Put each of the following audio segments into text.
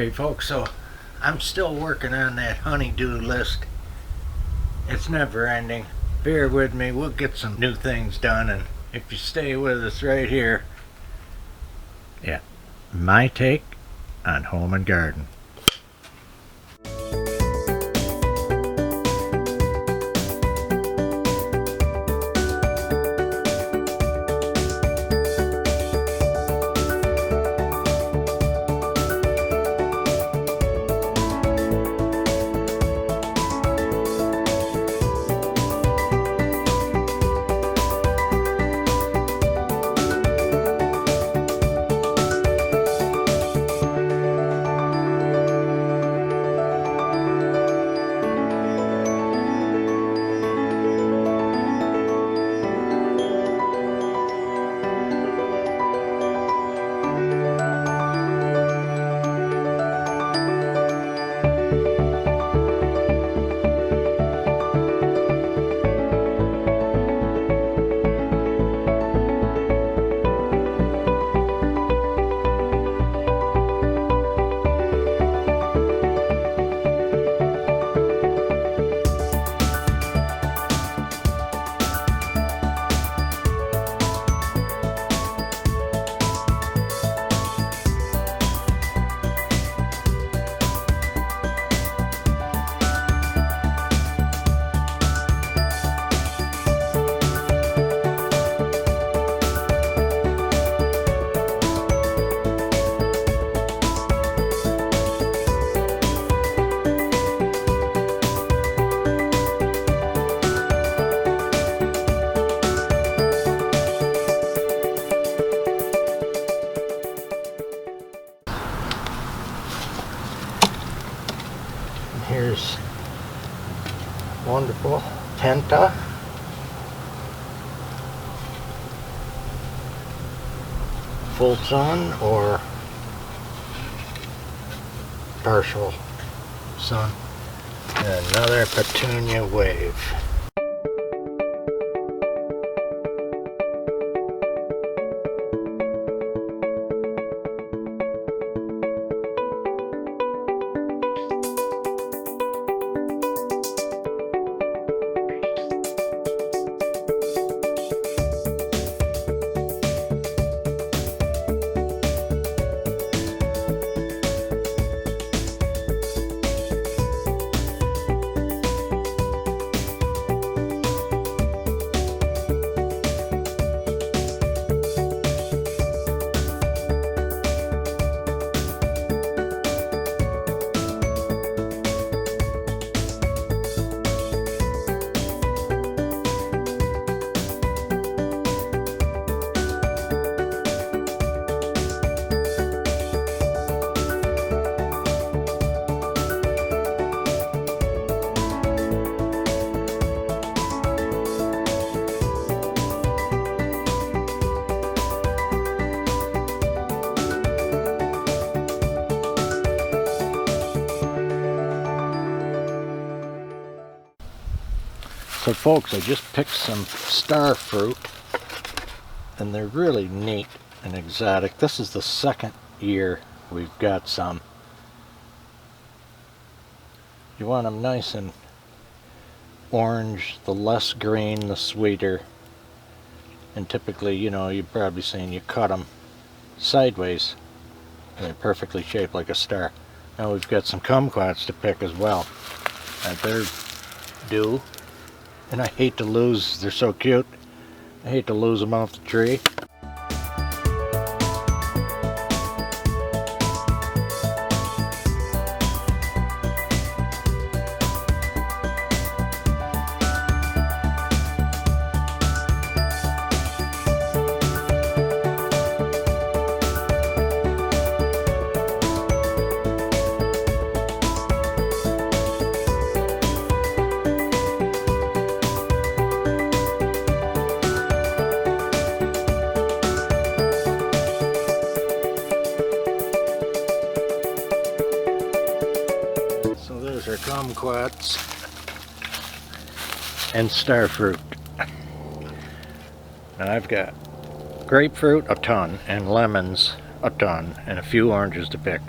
Okay folks, so I'm still working on that honeydew list. It's never ending. Bear with me, we'll get some new things done, and if you stay with us right here, yeah, my take on home and garden. Here's wonderful Tenta. Full sun or partial sun. And another Petunia Wave. So folks, I just picked some star fruit, and they're really neat and exotic. This is the second year we've got some. You want them nice and orange. The less green, the sweeter. And typically, you know, you're probably saying you cut them sideways, and they're perfectly shaped like a star. Now we've got some kumquats to pick as well. They're due. And I hate to lose, they're so cute, I hate to lose them off the tree. Those are kumquats and star fruit. Now I've got grapefruit a ton, and lemons a ton, and a few oranges to pick.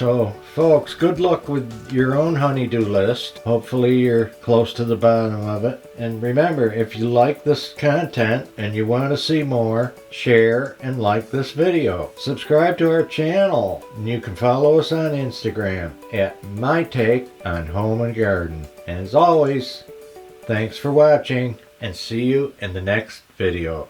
So folks, good luck with your own honeydew list. Hopefully you're close to the bottom of it. And remember, if you like this content and you want to see more, share and like this video. Subscribe to our channel, and you can follow us on Instagram at My Take on Home and Garden. And as always, thanks for watching, and see you in the next video.